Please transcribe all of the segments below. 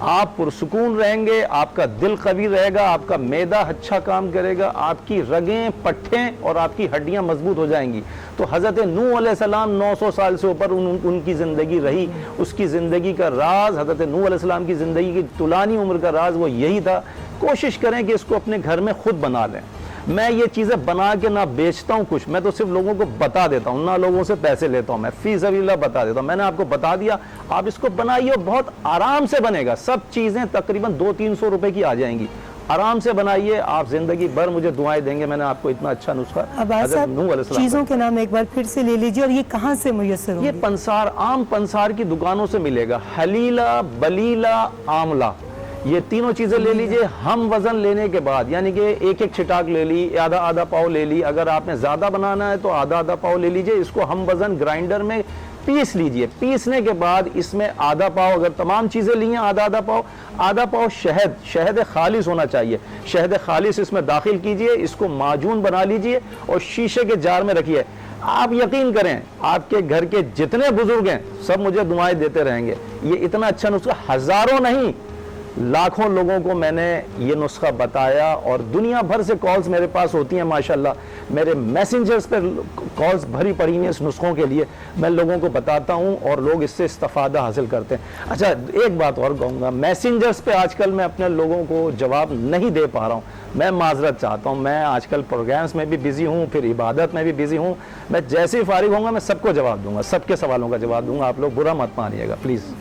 آپ پرسکون رہیں گے, آپ کا دل قوی رہے گا, آپ کا معدہ اچھا کام کرے گا, آپ کی رگیں, پٹھیں اور آپ کی ہڈیاں مضبوط ہو جائیں گی. تو حضرت نوح علیہ السلام 900 سال سے اوپر ان کی زندگی رہی. اس کی زندگی کا راز, حضرت نوح علیہ السلام کی زندگی کی طولانی عمر کا راز وہ یہی تھا. کوشش کریں کہ اس کو اپنے گھر میں خود بنا لیں. میں یہ چیزیں بنا کے نہ بیچتا ہوں کچھ, میں تو صرف لوگوں کو بتا دیتا ہوں, نہ لوگوں سے پیسے لیتا ہوں, میں فی سبیل اللہ بتا دیتا ہوں. میں نے آپ کو بتا دیا, آپ اس کو بنائیے, بہت آرام سے بنے گا. سب چیزیں تقریباً 200-300 روپے کی آ جائیں گی. آرام سے بنائیے, آپ زندگی بھر مجھے دعائیں دیں گے. میں نے آپ کو اتنا اچھا نسخہ عباس حضرت نوح علیہ صاحب السلام چیزوں کے نام ایک بار پھر سے لے لیجیے, اور یہ کہاں سے میسر یہ ہوں؟ پنسار, عام پنسار کی دکانوں سے ملے گا. حلیلہ, بلیلہ, آملہ, یہ تینوں چیزیں لے لیجئے. ہم وزن لینے کے بعد, یعنی کہ ایک چھٹاک لے لی, آدھا پاؤ لے لی. اگر آپ نے زیادہ بنانا ہے تو آدھا پاؤ لے لیجئے. اس کو ہم وزن گرائنڈر میں پیس لیجئے. پیسنے کے بعد اس میں آدھا پاؤ, اگر تمام چیزیں لی ہیں آدھا پاؤ شہد خالص ہونا چاہیے. شہد خالص اس میں داخل کیجئے. اس کو معجون بنا لیجئے اور شیشے کے جار میں رکھیے. آپ یقین کریں, آپ کے گھر کے جتنے بزرگ ہیں سب مجھے دعائیں دیتے رہیں گے. یہ اتنا اچھا نسخہ, ہزاروں نہیں لاکھوں لوگوں کو میں نے یہ نسخہ بتایا, اور دنیا بھر سے کالز میرے پاس ہوتی ہیں ماشاءاللہ. میرے میسنجرز پہ کالز بھری پڑی ہیں اس نسخوں کے لیے. میں لوگوں کو بتاتا ہوں اور لوگ اس سے استفادہ حاصل کرتے ہیں. اچھا, ایک بات اور کہوں گا, میسنجرز پہ آج کل میں اپنے لوگوں کو جواب نہیں دے پا رہا ہوں. میں معذرت چاہتا ہوں. میں آج کل پروگرامز میں بھی بزی ہوں, پھر عبادت میں بھی بزی ہوں. میں جیسے ہی فارغ ہوں گا میں سب کو جواب دوں گا, سب کے سوالوں کا جواب دوں گا. آپ لوگ برا مت مانیے گا پلیز.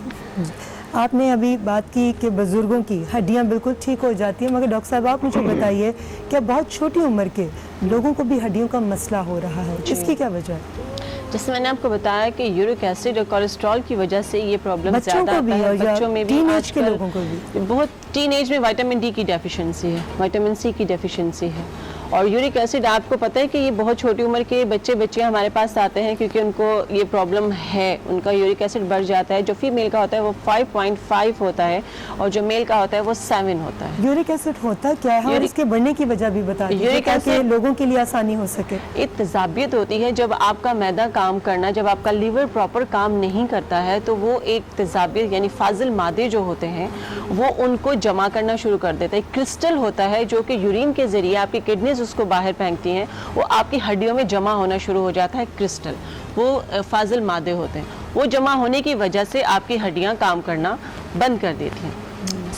آپ نے ابھی بات کی کہ بزرگوں کی ہڈیاں بالکل ٹھیک ہو جاتی ہیں, مگر ڈاکٹر صاحب آپ مجھے بتائیے کہ بہت چھوٹی عمر کے لوگوں کو بھی ہڈیوں کا مسئلہ ہو رہا ہے, اس کی کیا وجہ ہے؟ جیسے میں نے آپ کو بتایا کہ یورک ایسڈ اور کولیسٹرول کی وجہ سے یہ پرابلم بچوں زیادہ کو آتا بھی ہے. اور بچوں میں بھی, ٹین ایج آج کے کل لوگوں کو بھی بہت ٹین ایج میں وائٹامن ڈی کی ڈیفیشنسی ہے, وائٹامن سی کی ڈیفیشنسی ہے. اور یورک ایسڈ آپ کو پتہ ہے کہ یہ بہت چھوٹی عمر کے بچیاں ہمارے پاس آتے ہیں کیونکہ ان کو یہ پرابلم ہے, ان کا یورک ایسڈ بڑھ جاتا ہے. جو فیمیل کا ہوتا ہے وہ 5.5 ہوتا ہے اور جو میل کا ہوتا ہے وہ 7 ہوتا ہے. یورک ایسڈ ہوتا کیا ہے اور اس کے بڑھنے کی وجہ بھی بتا دیجیے تاکہ لوگوں کے لیے آسانی ہو سکے. ایک تیزابیت ہوتی ہے, جب آپ کا معدہ کام کرنا, جب آپ کا لیور پراپر کام نہیں کرتا ہے تو وہ ایک تیزابیت یعنی فاضل مادے جو ہوتے ہیں وہ ان کو جمع کرنا شروع کر دیتا ہے. کرسٹل ہوتا ہے جو کہ یورین کے ذریعے آپ کی کڈنیز اس کو باہر پھینکتی ہیں, وہ آپ کی ہڈیوں میں جمع ہونا شروع ہو جاتا ہے. کرسٹل وہ فاضل مادے ہوتے ہیں, وہ جمع ہونے کی وجہ سے آپ کی ہڈیاں کام کرنا بند کر دیتی ہیں.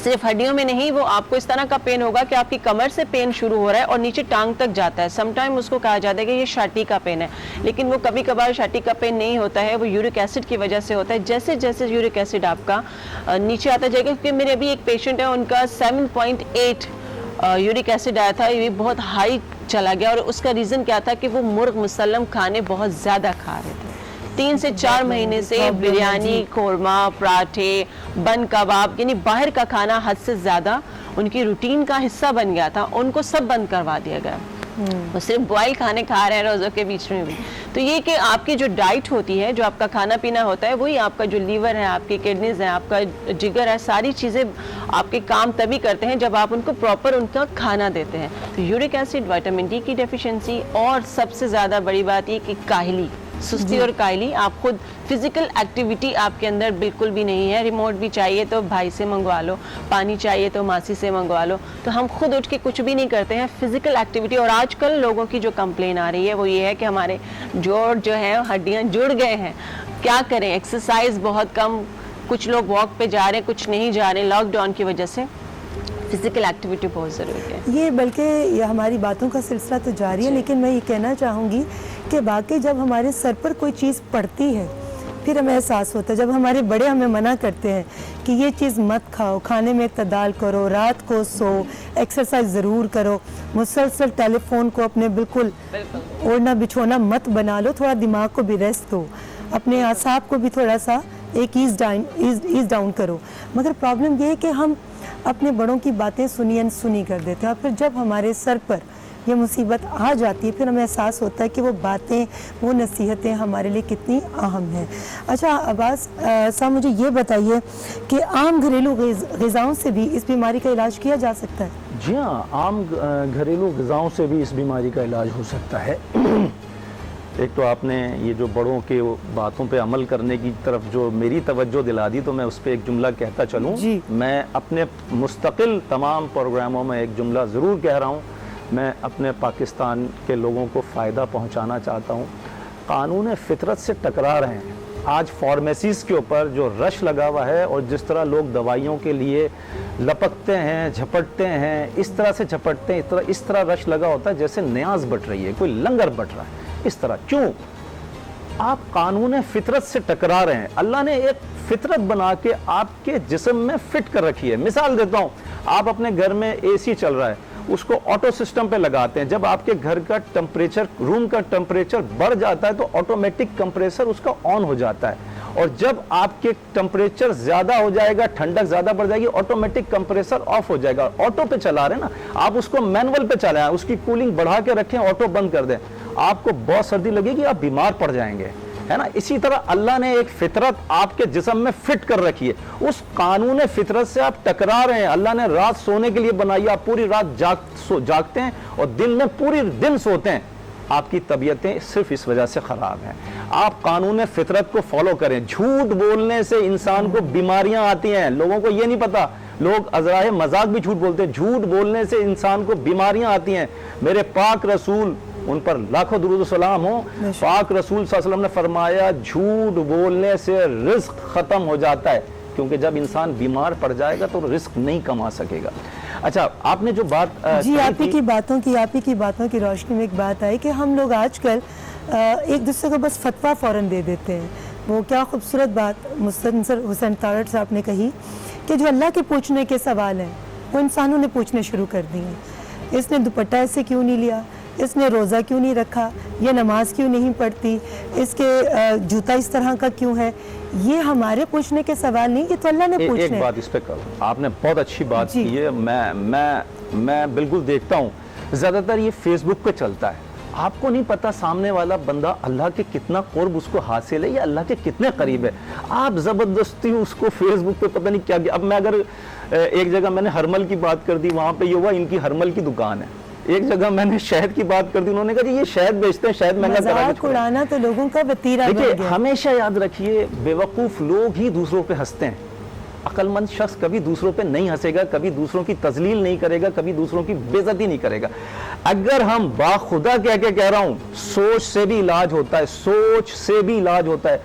صرف ہڈیوں میں نہیں, وہ آپ کو اس طرح کا پین ہوگا کہ آپ کی کمر سے پین شروع ہو رہا ہے اور نیچے ٹانگ تک جاتا ہے. سم ٹائم اس کو کہا جاتا ہے کہ یہ شاٹی کا پین ہے, لیکن وہ کبھی کبھار شاٹی کا پین نہیں ہوتا ہے, وہ یورک ایسڈ کی وجہ سے ہوتا ہے. جیسے جیسے یورک ایسڈ آپ کا نیچے آتا جائے گا, کیونکہ میرے ابھی ایک پیشنٹ ہے, ان کا 7.8 یورک ایسڈ آیا تھا, یہ بہت ہائی چلا گیا, اور اس کا ریزن کیا تھا کہ وہ مرغ مسلم کھانے بہت زیادہ کھا رہے تھے. 3 سے 4 مہینے سے بریانی, قورمہ, پراٹھے, بن کباب, یعنی باہر کا کھانا حد سے زیادہ ان کی روٹین کا حصہ بن گیا تھا. ان کو سب بند کروا دیا گیا, وہ صرف بوائل کھانے کھا رہے ہیں روزوں کے بیچ میں بھی. تو یہ کہ آپ کی جو ڈائٹ ہوتی ہے, جو آپ کا کھانا پینا ہوتا ہے, وہی آپ کا جو لیور ہے, آپ کی کڈنیز ہیں, آپ کا جگر ہے, ساری چیزیں آپ کے کام تبھی کرتے ہیں جب آپ ان کو پراپر ان کا کھانا دیتے ہیں. تو یورک ایسڈ, وائٹامن ڈی کی ڈیفیشنسی, اور سب سے زیادہ بڑی بات یہ کہ کاہلی, سستی اور کائلی. آپ خود فزیکل ایکٹیویٹی آپ کے اندر بالکل بھی نہیں ہے. ریموٹ بھی چاہیے تو بھائی سے منگوا لو, پانی چاہیے تو ماسی سے منگوا لو. تو ہم خود اٹھ کے کچھ بھی نہیں کرتے ہیں فزیکل ایکٹیویٹی. اور آج کل لوگوں کی جو کمپلین آ رہی ہے وہ یہ ہے کہ ہمارے جوڑ جو ہیں, ہڈیاں جڑ گئے ہیں. کیا کریں, ایکسرسائز بہت کم, کچھ لوگ واک پہ جا رہے ہیں, کچھ نہیں جا رہے. لاک ڈاؤن کی وجہ سے فزیکل ایکٹیویٹی بہت ضروری ہے. یہ بلکہ یہ ہماری باتوں کا سلسلہ تو جاری ہے, لیکن میں یہ کہنا چاہوں گی کہ واقعی جب ہمارے سر پر کوئی چیز پڑتی ہے پھر ہمیں احساس ہوتا ہے. جب ہمارے بڑے ہمیں منع کرتے ہیں کہ یہ چیز مت کھاؤ, کھانے میں اعتدال کرو, رات کو سو, ایکسرسائز ضرور کرو, مسلسل ٹیلی فون کو اپنے بالکل اوڑھنا بچھونا مت بنا لو, تھوڑا دماغ کو بھی ریسٹ دو, اپنے اعصاب کو بھی تھوڑا سا ایک ایز ڈاؤن کرو. مگر پرابلم یہ ہے کہ ہم اپنے بڑوں کی باتیں سنی کر دیتے ہیں, اور پھر جب ہمارے سر پر یہ مصیبت آ جاتی ہے پھر ہمیں احساس ہوتا ہے کہ وہ باتیں, وہ نصیحتیں ہمارے لیے کتنی اہم ہیں. اچھا عباس صاحب, مجھے یہ بتائیے کہ عام گھریلو غذاؤں سے بھی اس بیماری کا علاج کیا جا سکتا ہے؟ جی ہاں, عام گھریلو غذاؤں سے بھی اس بیماری کا علاج ہو سکتا ہے. ایک تو آپ نے یہ جو بڑوں کے باتوں پہ عمل کرنے کی طرف جو میری توجہ دلا دی، تو میں اس پہ ایک جملہ کہتا چلوں. جی. میں اپنے مستقل تمام پروگراموں میں ایک جملہ ضرور کہہ رہا ہوں. میں اپنے پاکستان کے لوگوں کو فائدہ پہنچانا چاہتا ہوں. قانون فطرت سے ٹکرا رہے ہیں. آج فارمیسیز کے اوپر جو رش لگا ہوا ہے، اور جس طرح لوگ دوائیوں کے لیے لپکتے ہیں، جھپٹتے ہیں، اس طرح سے جھپٹتے ہیں، اس طرح رش لگا ہوتا ہے جیسے نیاز بٹ رہی ہے، کوئی لنگر بٹ رہا ہے. اس طرح کیوں؟ آپ قانون فطرت سے ٹکرا رہے ہیں. اللہ نے ایک فطرت بنا کے آپ کے جسم میں فٹ کر رکھی ہے. مثال دیتا ہوں، آپ اپنے گھر میں اے سی چل رہا ہے، اس کو آٹو سسٹم پہ لگاتے ہیں. جب آپ کے گھر کا ٹمپریچر، روم کا ٹمپریچر بڑھ جاتا ہے تو آٹومیٹک کمپریسر اس کا آن ہو جاتا ہے، اور جب آپ کے ٹمپریچر زیادہ ہو جائے گا، ٹھنڈک زیادہ بڑھ جائے گی، آٹومیٹک کمپریسر آف ہو جائے گا. آٹو پہ چلا رہے ہیں نا آپ، اس کو مینول پہ چلائیں، اس کی کولنگ بڑھا کے رکھیں، آٹو بند کر دیں. آپ کو بہت سردی لگے گی، آپ بیمار پڑ جائیں گے، ہے نا. اسی طرح اللہ نے ایک فطرت آپ کے جسم میں فٹ کر رکھی ہے. اس قانون فطرت سے آپ ٹکرا رہے ہیں. اللہ نے رات سونے کے لیے بنائی، آپ پوری رات جاگتے ہیں اور دن میں پوری دن سوتے ہیں. آپ کی طبیعتیں صرف اس وجہ سے خراب ہیں. آپ قانون فطرت کو فالو کریں. جھوٹ بولنے سے انسان کو بیماریاں آتی ہیں. لوگوں کو یہ نہیں پتا، لوگ ازراہ مذاق بھی جھوٹ بولتے ہیں. جھوٹ بولنے سے انسان کو بیماریاں آتی ہیں. میرے پاک رسول، ان پر لاکھوں درود و سلام ہو، پاک رسول صلی اللہ علیہ وسلم نے فرمایا جھوٹ بولنے سے رزق ختم ہو جاتا ہے، کیونکہ جب انسان بیمار پڑ جائے گا تو رزق نہیں کما سکے گا. اچھا، آپ نے جو بات جی، آپ ہی کی باتوں کی روشنی میں ایک بات آئی کہ ہم لوگ آج کل ایک دوسرے کو بس فتویٰ فوراً دے دیتے ہیں. وہ کیا خوبصورت بات مستنصر حسین تارڑ صاحب نے کہی کہ جو اللہ کے پوچھنے کے سوال ہیں وہ انسانوں نے پوچھنے شروع کر دی ہیں. اس نے دوپٹہ ایسے کیوں نہیں لیا، اس نے روزہ کیوں نہیں رکھا، یہ نماز کیوں نہیں پڑھتی، اس کے جوتا اس طرح کا کیوں ہے. یہ ہمارے پوچھنے کے سوال نہیں، یہ تو اللہ نے پوچھنے. ایک بات اس پہ کرو، آپ نے بہت اچھی بات کی ہے. میں بالکل دیکھتا ہوں زیادہ تر یہ فیس بک پہ چلتا ہے. آپ کو نہیں پتا سامنے والا بندہ اللہ کے کتنا قرب اس کو حاصل ہے یا اللہ کے کتنے قریب ہے. آپ زبردستی اس کو فیس بک پہ پتہ نہیں کیا کیا. اب میں اگر ایک جگہ میں نے ہرمل کی بات کر دی، وہاں پہ یہ ہوا ان کی ہرمل کی دکان ہے. ایک جگہ میں نے شہد کی بات کر دی، انہوں نے کہا جی یہ شہد بیچتے ہیں، شہد مہنگا کرا کے مذاق اڑانا تو لوگوں کا وتیرہ بن گیا. ہمیشہ یاد رکھیے، بیوقوف لوگ ہی دوسروں پہ ہنستے ہیں. عقل مند شخص کبھی دوسروں پہ نہیں ہنسے گا، کبھی دوسروں کی تذلیل نہیں کرے گا، کبھی دوسروں کی بے عزتی نہیں کرے گا. اگر ہم باخدا کہہ رہا ہوں، سوچ سے بھی علاج ہوتا ہے، سوچ سے بھی علاج ہوتا ہے.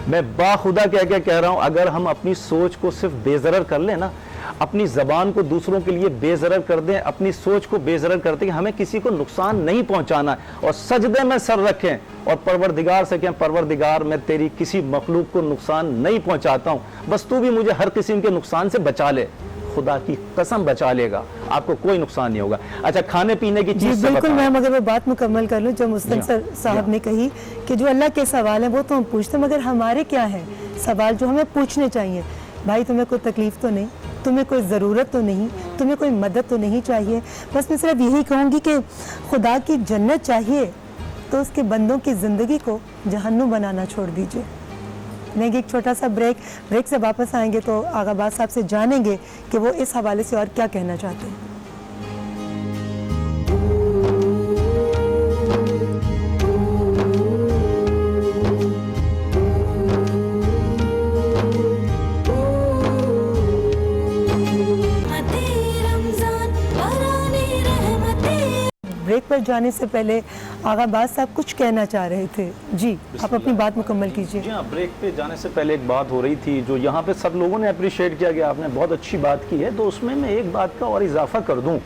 میں باخدا کہہ رہا ہوں، اگر ہم اپنی سوچ کو صرف بے ضرر کر لیں نا، اپنی زبان کو دوسروں کے لیے بے ضرر کر دیں، اپنی سوچ کو بے ضرر کرتے کہ ہمیں کسی کو نقصان نہیں پہنچانا ہے، اور سجدے میں سر رکھیں اور پروردگار سے کہیں پروردگار میں تیری کسی مخلوق کو نقصان نہیں پہنچاتا ہوں، بس تو بھی مجھے ہر قسم کے نقصان سے بچا لے. خدا کی قسم بچا لے گا، آپ کو کوئی نقصان نہیں ہوگا. اچھا، کھانے پینے کی چیز سے بالکل. میں مگر وہ بات مکمل کر لوں جو مستنصر صاحب نے کہی کہ جو اللہ کے سوال ہیں وہ تو ہم پوچھتے ہیں، مگر ہمارے کیا ہیں سوال جو ہمیں پوچھنے چاہیے. بھائی تمہیں کوئی تکلیف تو نہیں، تمہیں کوئی ضرورت تو نہیں، تمہیں کوئی مدد تو نہیں چاہیے. بس میں صرف یہی کہوں گی کہ خدا کی جنت چاہیے تو اس کے بندوں کی زندگی کو جہنم بنانا چھوڑ دیجئے. لیں گے ایک چھوٹا سا بریک سے واپس آئیں گے تو آغا باز صاحب سے جانیں گے کہ وہ اس حوالے سے اور کیا کہنا چاہتے ہیں. بریک پر جانے سے پہلے آغا باز صاحب کچھ کہنا چاہ رہے تھے. جی، آپ اپنی بات مکمل کیجئے. جی ہاں، بریک پہ جانے سے پہلے ایک بات ہو رہی تھی جو یہاں پہ سب لوگوں نے اپریشیٹ کیا کہ آپ نے بہت اچھی بات کی ہے، تو اس میں ایک بات کا اور اضافہ کر دوں.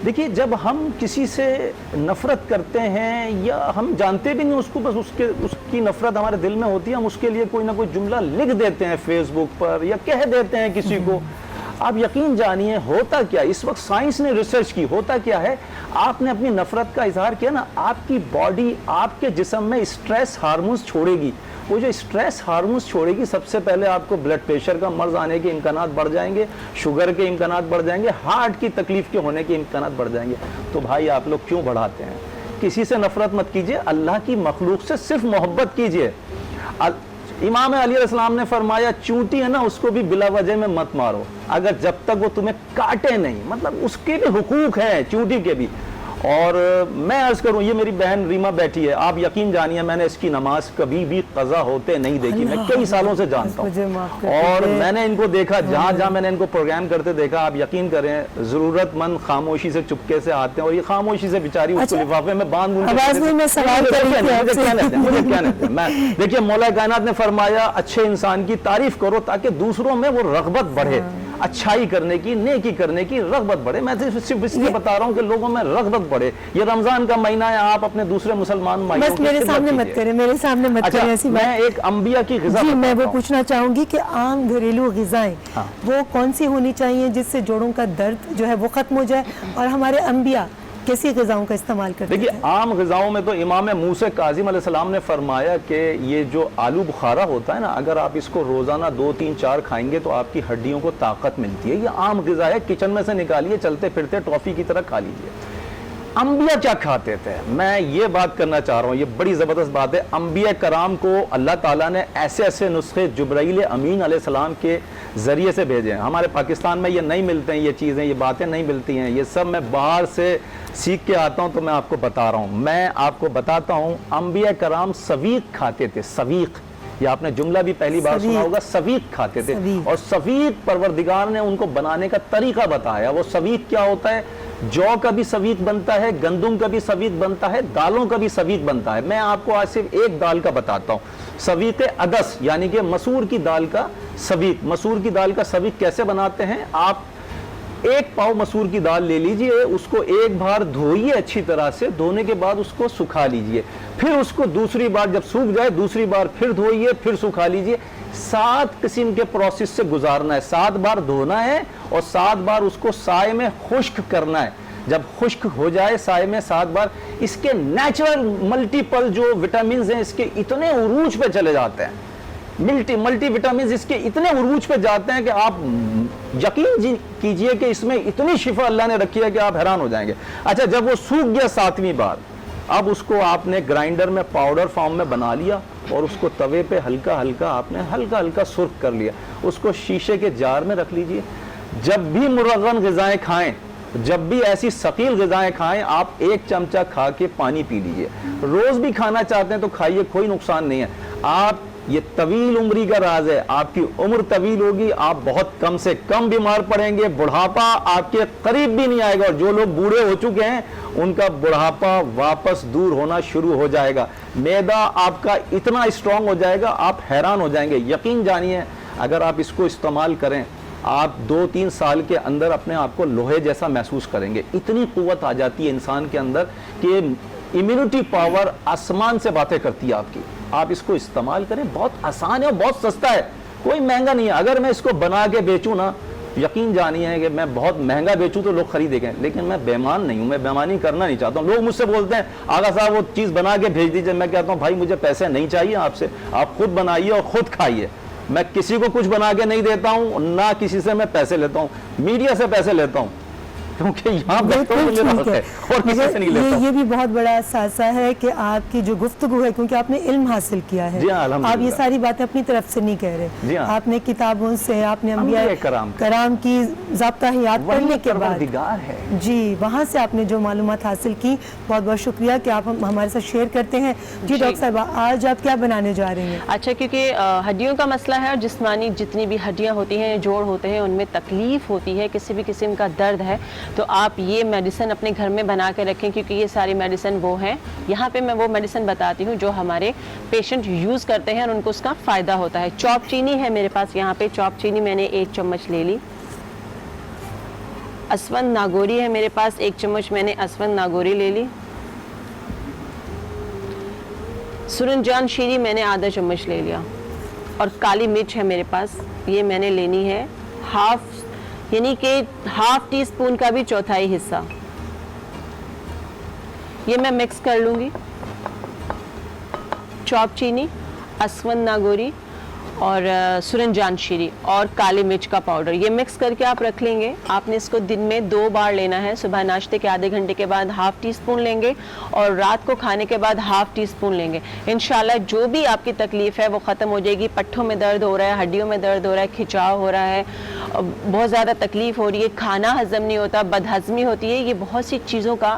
دیکھیے، جب ہم کسی سے نفرت کرتے ہیں یا ہم جانتے بھی نہیں اس کو، بس اس کی نفرت ہمارے دل میں ہوتی ہے، ہم اس کے لیے کوئی نہ کوئی جملہ لکھ دیتے ہیں فیس بک پر یا کہہ دیتے ہیں کسی کو. آپ یقین جانیے ہوتا کیا، اس وقت سائنس نے ریسرچ کی، ہوتا کیا ہے، آپ نے اپنی نفرت کا اظہار کیا نا، آپ کی باڈی، آپ کے جسم میں اسٹریس ہارمونز چھوڑے گی. وہ جو اسٹریس ہارمونز چھوڑے گی، سب سے پہلے آپ کو بلڈ پریشر کا مرض آنے کے امکانات بڑھ جائیں گے، شوگر کے امکانات بڑھ جائیں گے، ہارٹ کی تکلیف کے ہونے کے امکانات بڑھ جائیں گے. تو بھائی آپ لوگ کیوں بڑھاتے ہیں؟ کسی سے نفرت مت کیجیے، اللہ کی مخلوق سے صرف محبت کیجیے. امام علی علیہ السلام نے فرمایا چونٹی ہے نا، اس کو بھی بلا وجہ میں مت مارو، اگر جب تک وہ تمہیں کاٹے نہیں، مطلب اس کے بھی حقوق ہیں چونٹی کے بھی. اور میں عرض کروں یہ میری بہن ریما بیٹھی ہے, آپ یقین جانیے میں نے اس کی نماز کبھی بھی قضا ہوتے نہیں دیکھی, میں کئی سالوں سے جانتا ہوں اور میں نے ان کو دیکھا جہاں جہاں میں نے ان کو پروگرام کرتے دیکھا, آپ یقین کریں ضرورت مند خاموشی سے چپکے سے آتے ہیں اور یہ خاموشی سے بیچاری اس کو لفافے میں باندھ میں دیکھیے مولا کائنات نے فرمایا اچھے انسان کی تعریف کرو تاکہ دوسروں میں وہ رغبت بڑھے, اچھائی کرنے کی, نیکی کرنے کی رغبت بڑھے. میں صرف اس لیے بتا رہا ہوں کہ لوگوں میں رغبت بڑھے. یہ رمضان کا مہینہ ہے, آپ اپنے دوسرے مسلمان بھائیوں بس میرے سامنے مت کریں, میرے سامنے مت کریں ایسی بات. میں ایک انبیاء کی غذا جی میں وہ پوچھنا چاہوں گی کہ عام گھریلو غذائیں وہ کون سی ہونی چاہیے جس سے جوڑوں کا درد جو ہے وہ ختم ہو جائے, اور ہمارے انبیاء کیسی غذاؤں کا استعمال کرتے دیکھیے ہیں؟ عام غذاؤں میں تو امام موسیٰ کاظم علیہ السلام نے فرمایا کہ یہ جو آلو بخارا ہوتا ہے نا, اگر آپ اس کو روزانہ 2 3 4 کھائیں گے تو آپ کی ہڈیوں کو طاقت ملتی ہے. یہ عام غذا ہے, کچن میں سے نکالیے, چلتے پھرتے ٹرافی کی طرح کھا لیجیے. انبیاء کیا کھاتے تھے, میں یہ بات کرنا چاہ رہا ہوں, یہ بڑی زبردست بات ہے. انبیاء کرام کو اللہ تعالیٰ نے ایسے ایسے نسخے جبرائیل امین علیہ السلام کے ذریعے سے بھیجے ہیں. ہمارے پاکستان میں یہ نہیں ملتے ہیں, یہ چیزیں, یہ باتیں نہیں ملتی ہیں. یہ سب میں باہر سے سیکھ کے آتا ہوں تو میں آپ کو بتا رہا ہوں. میں آپ کو بتاتا ہوں انبیاء کرام سویق کھاتے تھے. سویق, یہ آپ نے جملہ بھی پہلی بار سنا ہوگا, سویق کھاتے تھے. اور سویق پروردگار نے ان کو بنانے کا طریقہ بتایا. وہ سویق کیا ہوتا ہے, جو کا بھی سویق بنتا ہے, گندم کا بھی سویق بنتا ہے, دالوں کا بھی سویق بنتا ہے. میں آپ کو آج صرف ایک دال کا بتاتا ہوں, سویق عدس یعنی کہ مسور کی دال کا سویق. مسور کی دال کا سویق کیسے بناتے ہیں, آپ 1 پاؤ مسور کی دال لے لیجئے, اس کو ایک بار دھوئیے اچھی طرح سے, دھونے کے بعد اس کو سکھا لیجئے, پھر اس کو دوسری بار جب سوکھ جائے دوسری بار پھر دھوئیے, پھر سکھا لیجئے. 7 قسم کے پروسیس سے گزارنا ہے. 7 بار دھونا ہے اور 7 بار اس کو سائے میں خشک کرنا ہے. جب خشک ہو جائے سائے میں 7 بار, اس کے نیچرل ملٹیپل جو وٹامنز ہیں اس کے اتنے عروج پہ چلے جاتے ہیں, ملٹی وٹامنز اس کے اتنے عروج پہ جاتے ہیں کہ آپ یقین کیجئے کہ اس میں اتنی شفا اللہ نے رکھی ہے کہ آپ حیران ہو جائیں گے. اچھا جب وہ سوکھ گیا 7ویں بار, اب اس کو آپ نے گرائنڈر میں پاؤڈر فارم میں بنا لیا اور اس کو توے پہ ہلکا ہلکا سرخ کر لیا. اس کو شیشے کے جار میں رکھ لیجئے. جب بھی مرغن غذائیں کھائیں, جب بھی ایسی ثقیل غذائیں کھائیں, آپ 1 چمچہ کھا کے پانی پی لیجئے. روز بھی کھانا چاہتے ہیں تو کھائیے, کوئی نقصان نہیں ہے. آپ یہ طویل عمری کا راز ہے, آپ کی عمر طویل ہوگی, آپ بہت کم سے کم بیمار پڑیں گے, بڑھاپا آپ کے قریب بھی نہیں آئے گا. اور جو لوگ بوڑھے ہو چکے ہیں ان کا بڑھاپا واپس دور ہونا شروع ہو جائے گا. معدہ آپ کا اتنا اسٹرانگ ہو جائے گا, آپ حیران ہو جائیں گے. یقین جانیے اگر آپ اس کو استعمال کریں, آپ 2 3 سال کے اندر اپنے آپ کو لوہے جیسا محسوس کریں گے. اتنی قوت آ جاتی ہے انسان کے اندر کہ امیونٹی پاور آسمان سے باتیں کرتی ہے آپ کی. آپ اس کو استعمال کریں, بہت آسان ہے اور بہت سستا ہے, کوئی مہنگا نہیں ہے. اگر میں اس کو بنا کے بیچوں نا, یقین جانیے ہے کہ میں بہت مہنگا بیچوں تو لوگ خریدیں گے, لیکن میں بیمان نہیں ہوں, میں بیمانی کرنا نہیں چاہتا ہوں. لوگ مجھ سے بولتے ہیں آغا صاحب وہ چیز بنا کے بھیج دیجئے. میں کہتا ہوں بھائی مجھے پیسے نہیں چاہیے آپ سے, آپ خود بنائیے اور خود کھائیے. میں کسی کو کچھ بنا کے نہیں دیتا ہوں, نہ کسی سے میں پیسے لیتا ہوں. میڈیا سے پیسے لیتا ہوں کیونکہ یہاں اور کسی سے نہیں لیتا. یہ بھی بہت بڑا احساسہ ہے کہ آپ کی جو گفتگو ہے, کیونکہ آپ نے علم حاصل کیا ہے, آپ یہ ساری باتیں اپنی طرف سے نہیں کہہ رہے, آپ نے کتابوں سے, آپ نے انبیاء کرام کی ضابطہ حیات پڑھنے کے بعد جی وہاں سے آپ نے جو معلومات حاصل کی, بہت بہت شکریہ کہ آپ ہمارے ساتھ شیئر کرتے ہیں. جی ڈاکٹر صاحبہ, آج آپ کیا بنانے جا رہے ہیں؟ اچھا, کیونکہ ہڈیوں کا مسئلہ ہے اور جسمانی جتنی بھی ہڈیاں ہوتی ہیں, جوڑ ہوتے ہیں, ان میں تکلیف ہوتی ہے, کسی بھی قسم کا درد ہے, تو آپ یہ میڈیسن اپنے گھر میں بنا کے رکھیں, کیونکہ یہ ساری میڈیسن وہ ہیں. یہاں پہ میں وہ میڈیسن بتاتی ہوں جو ہمارے پیشنٹ یوز کرتے ہیں اور ان کو اس کا فائدہ ہوتا ہے. چاپ چینی ہے میرے پاس, یہاں پہ چاپ چینی میں نے 1 چمچ لے لی. اسوند ناگوری ہے میرے پاس, 1 چمچ میں نے اسوند ناگوری لے لی. سرنجان شیری میں نے آدھا چمچ لے لیا. اور کالی مرچ ہے میرے پاس, یہ میں نے لینی ہے یعنی کہ ½ ٹی اسپون کا بھی چوتھائی حصہ. یہ میں مکس کر لوں گی. چاپ چینی, اسوند ناگوری اور سرنجان شیری اور کالی مرچ کا پاؤڈر, یہ مکس کر کے آپ رکھ لیں گے. آپ نے اس کو دن میں 2 بار لینا ہے. صبح ناشتے کے آدھے گھنٹے کے بعد ½ ٹی اسپون لیں گے اور رات کو کھانے کے بعد ½ ٹی اسپون لیں گے. انشاءاللہ جو بھی آپ کی تکلیف ہے وہ ختم ہو جائے گی. پٹھوں میں درد ہو رہا ہے, ہڈیوں میں درد ہو رہا ہے, کھچاؤ ہو رہا ہے, بہت زیادہ تکلیف ہو رہی ہے, کھانا ہضم نہیں ہوتا, بدہضمی ہوتی ہے, یہ بہت سی چیزوں کا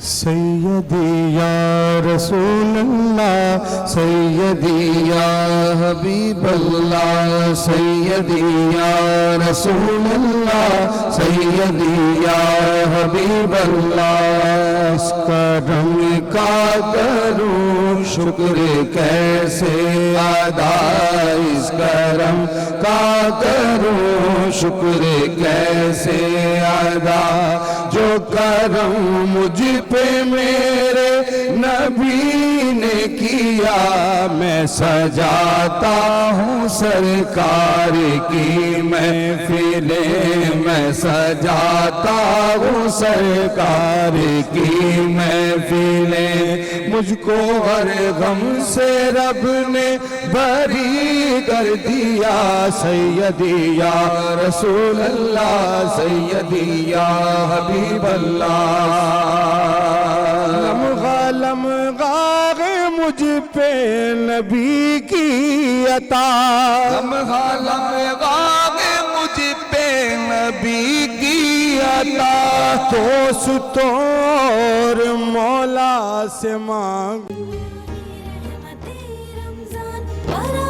سیدی یا رسول اللہ سیدی یا حبیب اللہ سیدی یا رسول اللہ سیدی یا حبیب اللہ اس کرم کا کروں شکر کیسے ادا اس کرم کا کروں شکر کیسے ادا جو کرم مجھ پہ میرے نبی نے کیا میں سجاتا ہوں سرکار کی محفلیں میں سجاتا ہوں سرکار کی محفلیں مجھ کو ہر غم سے رب نے بری کر دیا سیدی یا رسول اللہ سیدی یا حبیب اللہ لمحہ مجھ پہ نبی کی عطا لمحہ مجھ پہ نبی کی عطا تو ستور مولا سے مانگ رحمت رمضان